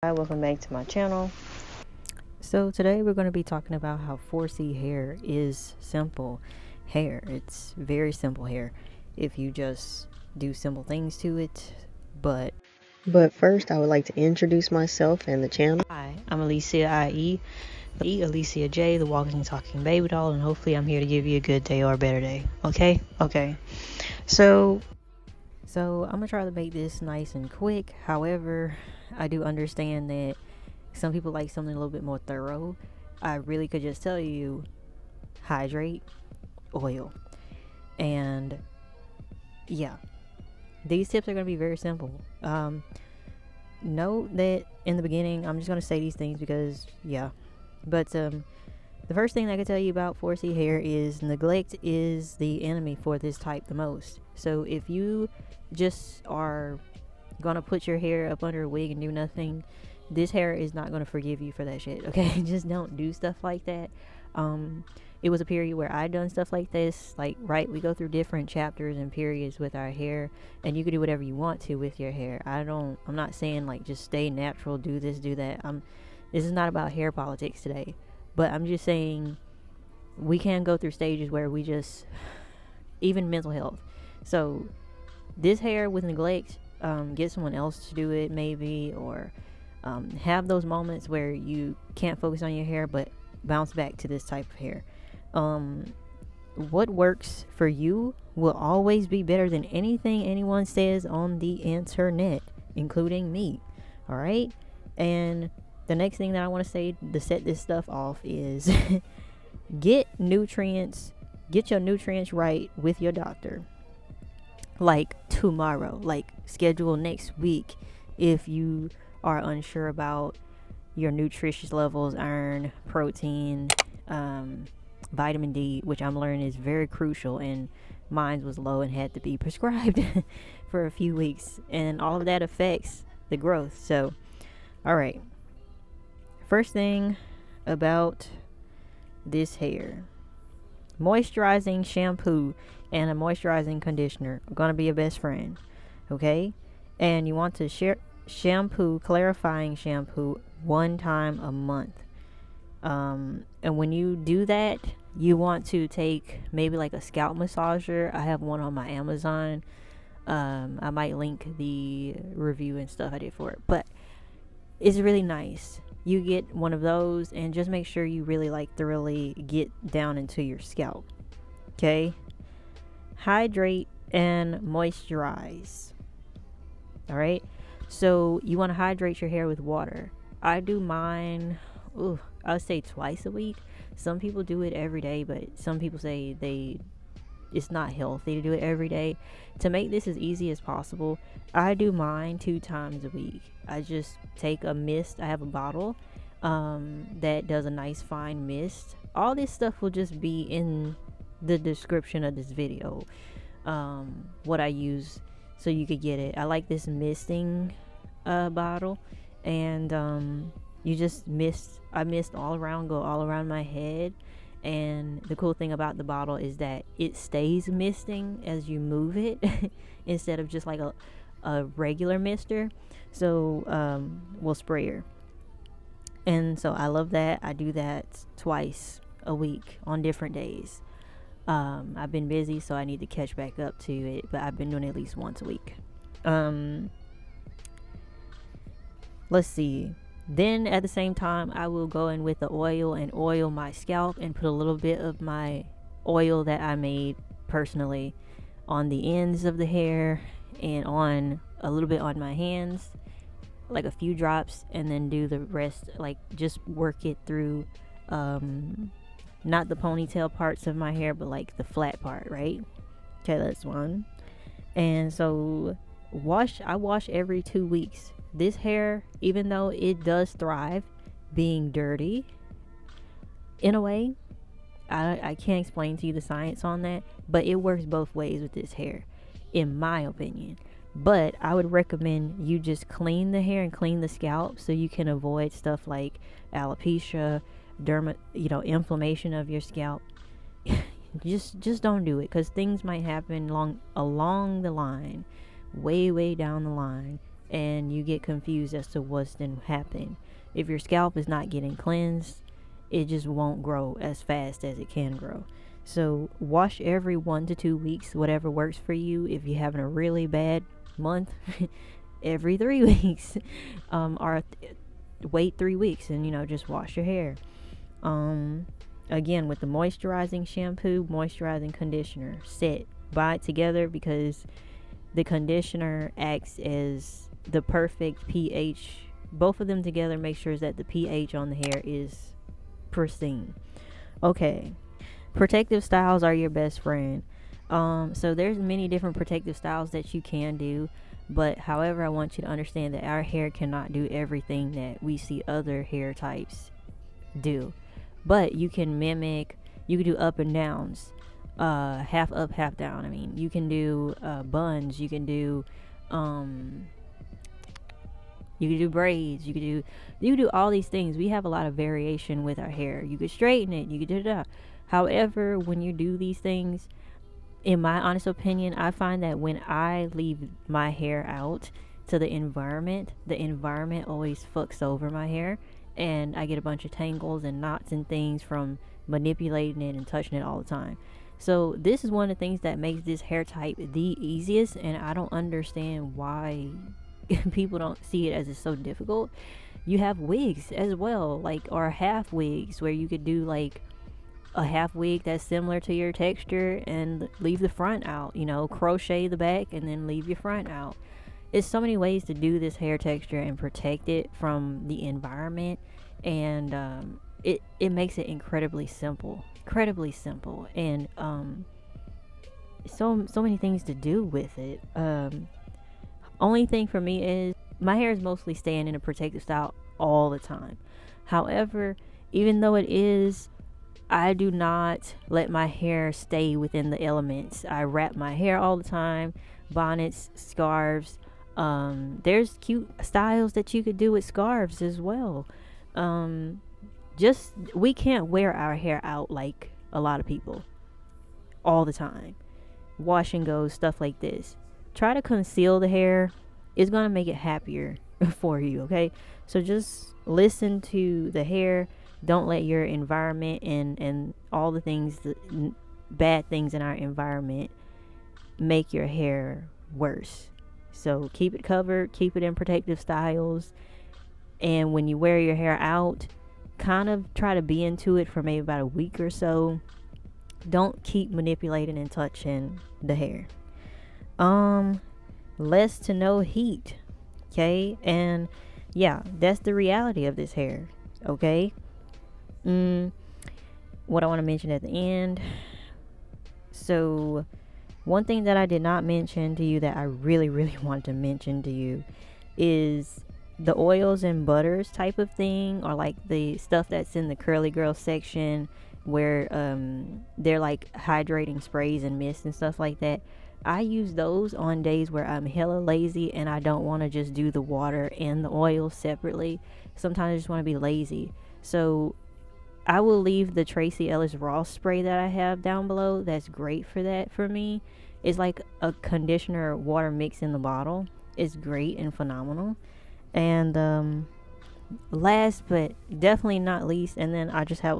Hi, welcome back to my channel. So today we're going to be talking about how 4C hair is simple hair. It's very simple hair if you just do simple things to it. But first, I would like to introduce myself and the channel. Hi, I'm Allicia, i.e. Allicia J, the walking talking baby doll, and hopefully I'm here to give you a good day or a better day. Okay. So I'm gonna try to make this nice and quick. However, I do understand that some people like something a little bit more thorough. I really could just tell you, hydrate, oil, and yeah, these tips are gonna be very simple. Note that in the beginning, I'm just gonna say these things because but the first thing I can tell you about 4C hair is neglect is the enemy for this type the most. So if you just are gonna put your hair up under a wig and do nothing, this hair is not gonna forgive you for that shit, okay? Just don't do stuff like that. It was a period where I done stuff like this, like, right, we go through different chapters and periods with our hair, and you can do whatever you want to with your hair. I'm not saying like just stay natural, do this, do that. This is not about hair politics today, but I'm just saying we can go through stages where we just, even mental health. So this hair with neglect, get someone else to do it maybe, or have those moments where you can't focus on your hair but bounce back to this type of hair. What works for you will always be better than anything anyone says on the internet, including me. All right. And the next thing that I want to say to set this stuff off is get your nutrients right with your doctor. Like tomorrow, like schedule next week if you are unsure about your nutritious levels, iron, protein, vitamin D, which I'm learning is very crucial, and mine was low and had to be prescribed for a few weeks, and all of that affects the growth. So all right, first thing about this hair, moisturizing shampoo and a moisturizing conditioner are going to be your best friend, okay? And you want to clarifying shampoo one time a month. And when you do that, you want to take maybe like a scalp massager. I have one on my Amazon. I might link the review and stuff I did for it, but it's really nice. You get one of those and just make sure you really like thoroughly get down into your scalp. Okay? Hydrate and moisturize. All right? So you want to hydrate your hair with water. I do mine, I would say twice a week. Some people do it every day, but some people say it's not healthy to do it every day. To make this as easy as possible, I do mine 2 times a week. I just take a mist. I have a bottle that does a nice fine mist. All this stuff will just be in the description of this video, what I use, so you could get it. I like this misting bottle, and you just I mist all around, go all around my head. And the cool thing about the bottle is that it stays misting as you move it instead of just like a regular mister. So sprayer. And so I love that. I do that twice a week on different days. I've been busy, so I need to catch back up to it, but I've been doing it at least once a week. Let's see. Then at the same time, I will go in with the oil and oil my scalp and put a little bit of my oil that I made personally on the ends of the hair and on a little bit on my hands, like a few drops, and then do the rest, like just work it through, not the ponytail parts of my hair, but like the flat part, right? Okay, that's one. And so I wash every 2 weeks. This hair, even though it does thrive being dirty in a way, I can't explain to you the science on that, but it works both ways with this hair, in my opinion. But I would recommend you just clean the hair and clean the scalp so you can avoid stuff like alopecia, inflammation of your scalp. just don't do it, because things might happen along the line, way down the line, and you get confused as to what's then happened. If your scalp is not getting cleansed, it just won't grow as fast as it can grow. So wash every 1 to 2 weeks, whatever works for you. If you're having a really bad month, every 3 weeks, or wait 3 weeks and just wash your hair. Again, with the moisturizing shampoo, moisturizing conditioner set, buy it together, because the conditioner acts as the perfect pH. Both of them together make sure that the pH on the hair is pristine. Okay, protective styles are your best friend. So there's many different protective styles that you can do, but however, I want you to understand that our hair cannot do everything that we see other hair types do. But you can mimic, you can do up and downs, half up, half down. I mean, you can do buns, you can do braids, you can do all these things. We have a lot of variation with our hair. You could straighten it, you could do that. However, when you do these things, in my honest opinion, I find that when I leave my hair out to the environment always fucks over my hair, and I get a bunch of tangles and knots and things from manipulating it and touching it all the time. So this is one of the things that makes this hair type the easiest, and I don't understand why people don't see it as it's so difficult. You have wigs as well, or half wigs, where you could do a half wig that's similar to your texture and leave the front out, crochet the back and then leave your front out. It's so many ways to do this hair texture and protect it from the environment, and it makes it incredibly simple, and so many things to do with it. Only thing for me is my hair is mostly staying in a protective style all the time. However, even though it is, I do not let my hair stay within the elements. I wrap my hair all the time, bonnets, scarves. There's cute styles that you could do with scarves as well. We can't wear our hair out like a lot of people all the time. Wash and go, stuff like this. Try to conceal the hair. It's going to make it happier for you, okay? So just listen to the hair. Don't let your environment and all the things, bad things in our environment, make your hair worse. So keep it covered, keep it in protective styles, and when you wear your hair out, kind of try to be into it for maybe about a week or so. Don't keep manipulating and touching the hair. Less to no heat, okay? And yeah, that's the reality of this hair, okay? What I want to mention at the end. So one thing that I did not mention to you that I really want to mention to you is the oils and butters type of thing, or the stuff that's in the curly girl section where they're hydrating sprays and mist and stuff like that. I use those on days where I'm hella lazy and I don't want to just do the water and the oil separately. Sometimes I just want to be lazy. So I will leave the Tracy Ellis Ross spray that I have down below. That's great for that for me. It's like a conditioner water mix in the bottle. It's great and phenomenal. And last but definitely not least, and then I just have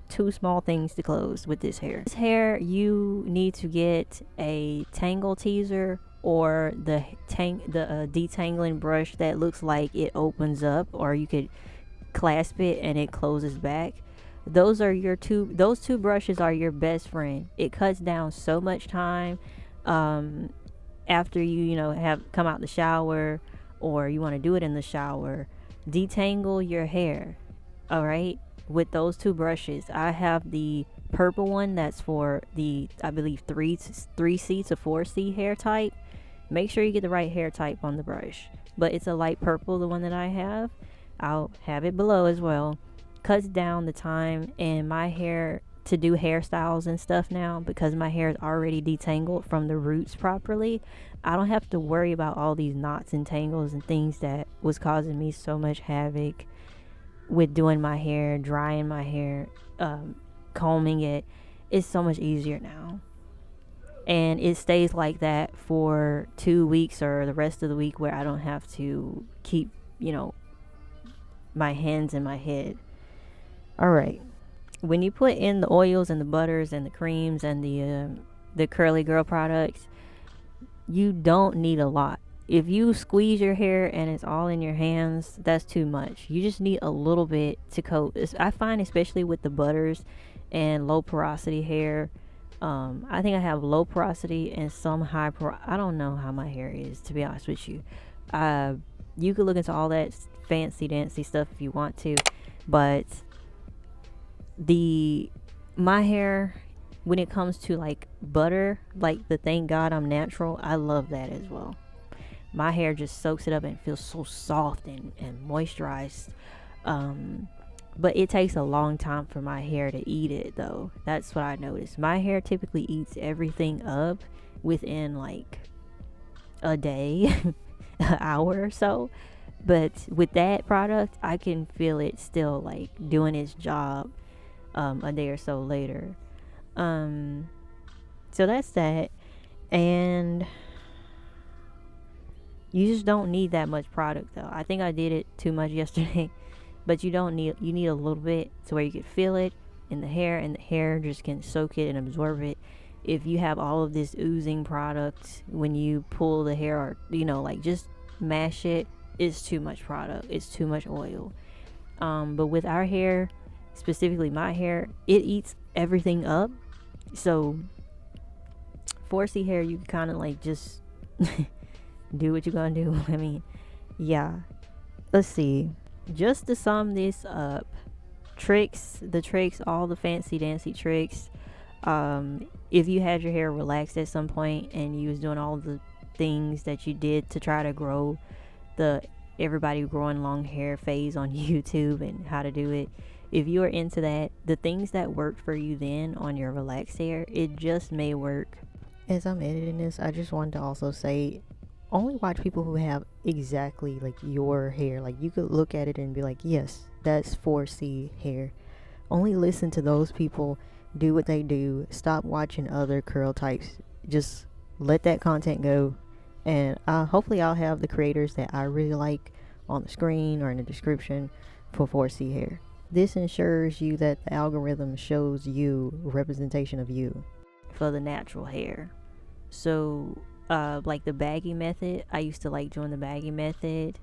two small things to close with this hair. This hair, you need to get a tangle teaser or the detangling brush that looks like it opens up, or you could clasp it and it closes back. Those two brushes are your best friend. It cuts down so much time after you have come out the shower, or you want to do it in the shower. Detangle your hair, all right, with those two brushes. I have the purple one that's for the, I believe, 3C to 4C hair type. Make sure you get the right hair type on the brush, but it's a light purple, the one that I have. I'll have it below as well. Cuts down the time and my hair to do hairstyles and stuff now, because my hair is already detangled from the roots properly. I don't have to worry about all these knots and tangles and things that was causing me so much havoc with doing my hair, drying my hair, combing it. It's so much easier now. and it stays like that for 2 weeks or the rest of the week, where I don't have to keep, my hands in my head. All right. When you put in the oils and the butters and the creams and the curly girl products, you don't need a lot. If you squeeze your hair and it's all in your hands, that's too much. You just need a little bit to coat. I find, especially with the butters and low porosity hair, I think I have low porosity and some high I don't know how my hair is, to be honest with you. You could look into all that fancy dancy stuff if you want to, but my hair, when it comes to like butter, like the thank God I'm natural, I love that as well. My hair just soaks it up and feels so soft and moisturized. But it takes a long time for my hair to eat it, though. That's what I noticed. My hair typically eats everything up within like a day, an hour or so. But with that product, I can feel it still like doing its job a day or so later. So that's that. And you just don't need that much product, though. I think I did it too much yesterday. But you need a little bit to where you can feel it in the hair, and the hair just can soak it and absorb it. If you have all of this oozing product when you pull the hair, or like just mash it, it's too much product. It's too much oil. But with our hair, specifically my hair, it eats everything up. So 4C hair, you can kind of like just do what you're gonna do. I mean, yeah. Let's see. Just to sum this up, all the fancy dancy tricks. If you had your hair relaxed at some point and you was doing all the things that you did to try to grow the everybody growing long hair phase on YouTube and how to do it, if you are into that, the things that worked for you then on your relaxed hair, it just may work. As I'm editing this, I just wanted to also say, only watch people who have exactly like your hair. Like, you could look at it and be like, yes, that's 4C hair. Only listen to those people, do what they do. Stop watching other curl types. Just let that content go. And hopefully I'll have the creators that I really like on the screen or in the description for 4C hair. This ensures you that the algorithm shows you representation of you for the natural hair. So like the baggy method, I used to like doing the baggy method.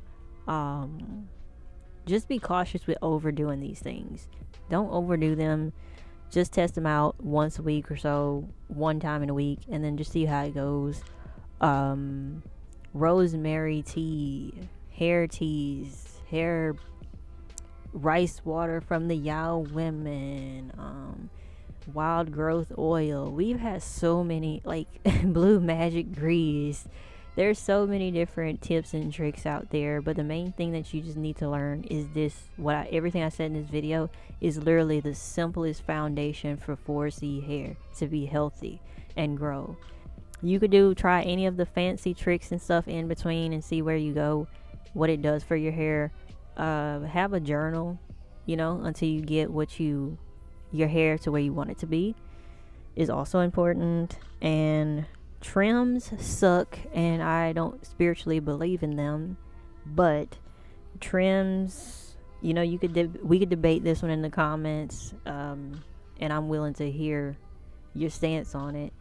Just be cautious with overdoing these things. Don't overdo them. Just test them out once a week or so, one time in a week, and then just see how it goes. Rosemary tea, hair teas, hair rice water from the Yao women, wild growth oil. We've had so many, like blue magic grease. There's so many different tips and tricks out there, but the main thing that you just need to learn is this. Everything I said in this video is literally the simplest foundation for 4C hair to be healthy and grow. You could try any of the fancy tricks and stuff in between and see where you go, what it does for your hair. Have a journal, until you get your hair to where you want it to be, is also important. And trims suck, and I don't spiritually believe in them, but trims, we could debate this one in the comments, and I'm willing to hear your stance on it.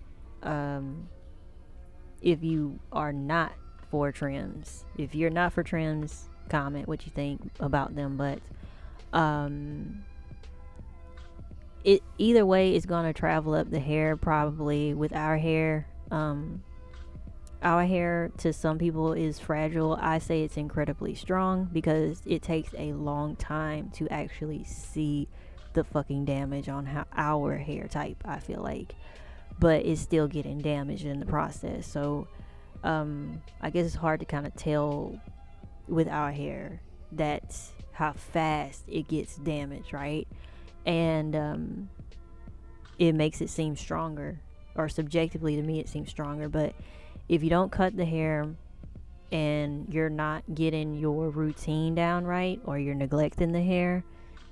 If you are not for trims, if you're not for trims, comment what you think about them. But it either way is gonna travel up the hair, probably. With our hair, our hair to some people is fragile. I say it's incredibly strong because it takes a long time to actually see the fucking damage on our hair type, I feel like, but it's still getting damaged in the process. So I guess it's hard to kind of tell with our hair that's how fast it gets damaged, right? And it makes it seem stronger, or subjectively to me it seems stronger. But if you don't cut the hair and you're not getting your routine down right, or you're neglecting the hair,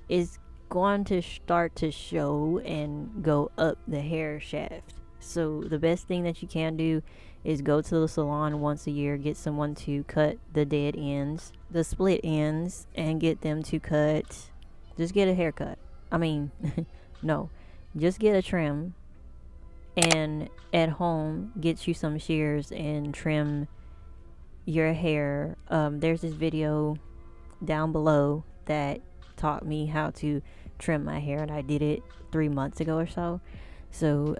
it's going to start to show and go up the hair shaft. So the best thing that you can do is go to the salon once a year, get someone to cut the dead ends, the split ends, and get them to cut. Just get a haircut. I mean, no, just get a trim, and at home get you some shears and trim your hair. There's this video down below that taught me how to trim my hair, and I did it 3 months ago or so. So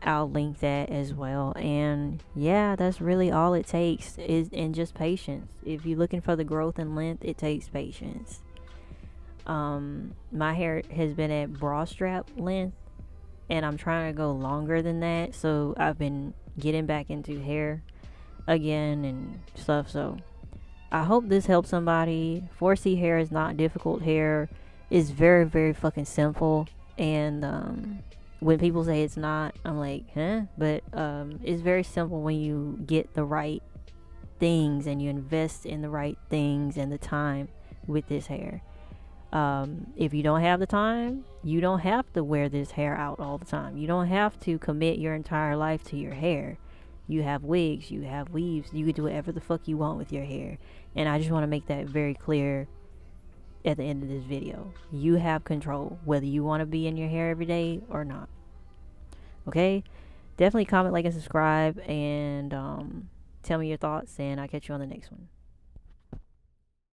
I'll link that as well. And yeah, that's really all it takes, is and just patience. If you're looking for the growth and length, it takes patience. My hair has been at bra strap length, and I'm trying to go longer than that. So I've been getting back into hair again and stuff. So I hope this helps somebody. 4C hair is not difficult hair. It's very, very fucking simple. And when people say it's not, I'm like, huh? But it's very simple when you get the right things and you invest in the right things and the time with this hair. If you don't have the time, you don't have to wear this hair out all the time. You don't have to commit your entire life to your hair. You have wigs, you have weaves, you can do whatever the fuck you want with your hair. And I just want to make that very clear at the end of this video. You have control whether you want to be in your hair every day or not. Okay? Definitely comment, like, and subscribe, and tell me your thoughts, and I'll catch you on the next one.